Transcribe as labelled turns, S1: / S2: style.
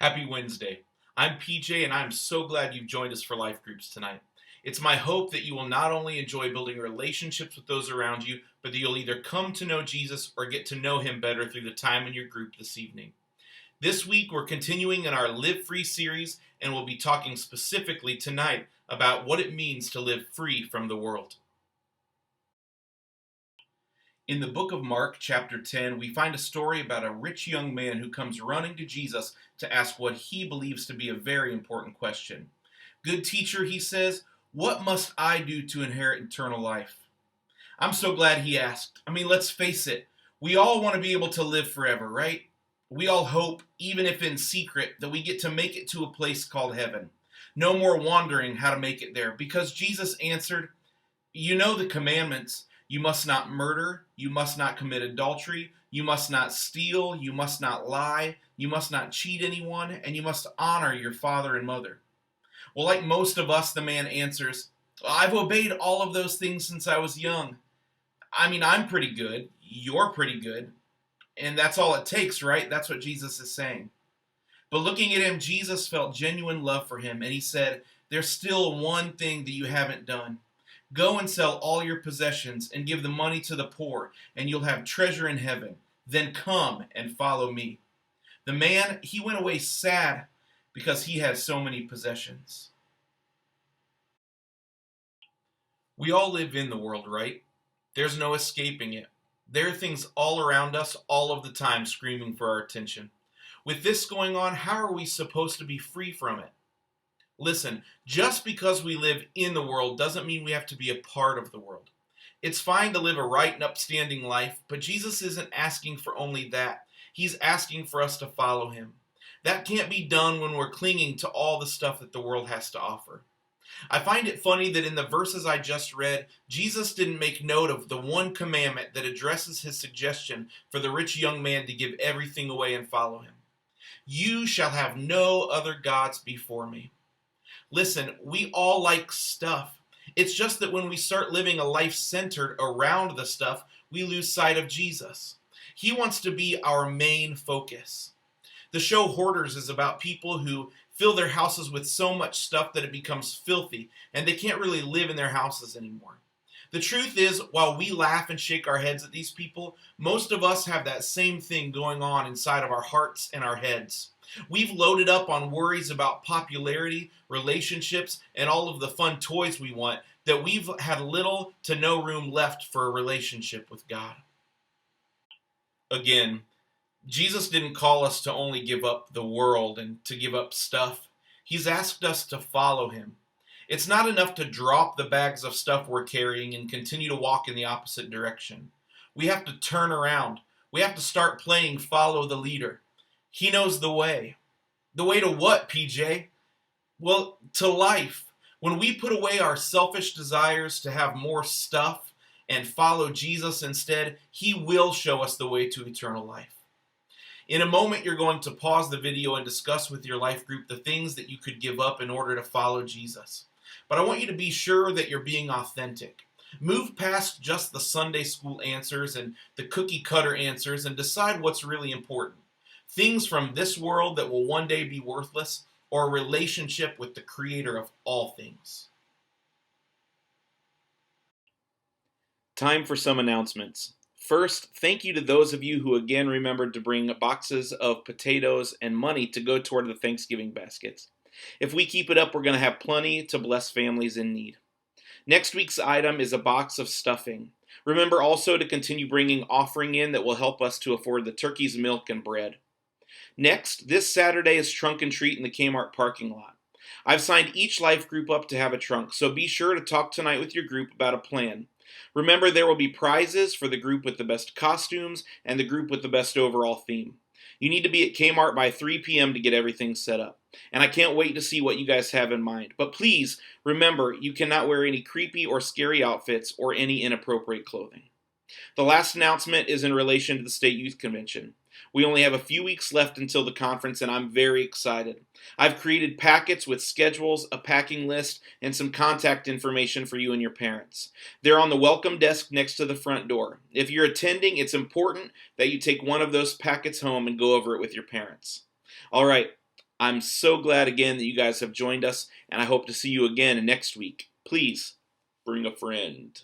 S1: Happy Wednesday. I'm PJ, and I'm so glad you've joined us for Life Groups tonight. It's my hope that you will not only enjoy building relationships with those around you, but that you'll either come to know Jesus or get to know him better through the time in your group this evening. This week, we're continuing in our Live Free series, and we'll be talking specifically tonight about what it means to live free from the world. In the book of Mark, chapter 10, we find a story about a rich young man who comes running to Jesus to ask what he believes to be a very important question. Good teacher, he says, what must I do to inherit eternal life? I'm so glad he asked. Let's face it, we all want to be able to live forever, right? We all hope, even if in secret, that we get to make it to a place called heaven. No more wondering how to make it there, because Jesus answered, you know the commandments. You must not murder. You must not commit adultery. You must not steal. You must not lie. You must not cheat anyone. And you must honor your father and mother. Well, like most of us, the man answers, I've obeyed all of those things since I was young. I'm pretty good. You're pretty good. And that's all it takes, right? That's what Jesus is saying. But looking at him, Jesus felt genuine love for him. And he said, there's still one thing that you haven't done. Go and sell all your possessions and give the money to the poor, and you'll have treasure in heaven. Then come and follow me. The man, he went away sad because he had so many possessions. We all live in the world, right? There's no escaping it. There are things all around us all of the time screaming for our attention. With this going on, how are we supposed to be free from it? Listen, just because we live in the world doesn't mean we have to be a part of the world. It's fine to live a right and upstanding life, but Jesus isn't asking for only that. He's asking for us to follow him. That can't be done when we're clinging to all the stuff that the world has to offer. I find it funny that in the verses I just read, Jesus didn't make note of the one commandment that addresses his suggestion for the rich young man to give everything away and follow him. You shall have no other gods before me. Listen, we all like stuff. It's just that when we start living a life centered around the stuff, we lose sight of Jesus. He wants to be our main focus. The show Hoarders is about people who fill their houses with so much stuff that it becomes filthy, and they can't really live in their houses anymore. The truth is, while we laugh and shake our heads at these people, most of us have that same thing going on inside of our hearts and our heads. We've loaded up on worries about popularity, relationships, and all of the fun toys we want that we've had little to no room left for a relationship with God. Again, Jesus didn't call us to only give up the world and to give up stuff. He's asked us to follow him. It's not enough to drop the bags of stuff we're carrying and continue to walk in the opposite direction. We have to turn around. We have to start playing follow the leader. He knows the way. The way to what, PJ? Well, to life. When we put away our selfish desires to have more stuff and follow Jesus instead, he will show us the way to eternal life. In a moment, you're going to pause the video and discuss with your life group the things that you could give up in order to follow Jesus. But I want you to be sure that you're being authentic. Move past just the Sunday school answers and the cookie cutter answers and decide what's really important. Things from this world that will one day be worthless, or a relationship with the creator of all things. Time for some announcements. First, thank you to those of you who again remembered to bring boxes of potatoes and money to go toward the Thanksgiving baskets. If we keep it up, we're going to have plenty to bless families in need. Next week's item is a box of stuffing. Remember also to continue bringing offering in that will help us to afford the turkey's milk and bread. Next, this Saturday is Trunk and Treat in the Kmart parking lot. I've signed each life group up to have a trunk, so be sure to talk tonight with your group about a plan. Remember, there will be prizes for the group with the best costumes and the group with the best overall theme. You need to be at Kmart by 3 p.m. to get everything set up. And I can't wait to see what you guys have in mind. But please, remember, you cannot wear any creepy or scary outfits or any inappropriate clothing. The last announcement is in relation to the State Youth Convention. We only have a few weeks left until the conference, and I'm very excited. I've created packets with schedules, a packing list, and some contact information for you and your parents. They're on the welcome desk next to the front door. If you're attending, it's important that you take one of those packets home and go over it with your parents. All right, I'm so glad again that you guys have joined us, and I hope to see you again next week. Please bring a friend.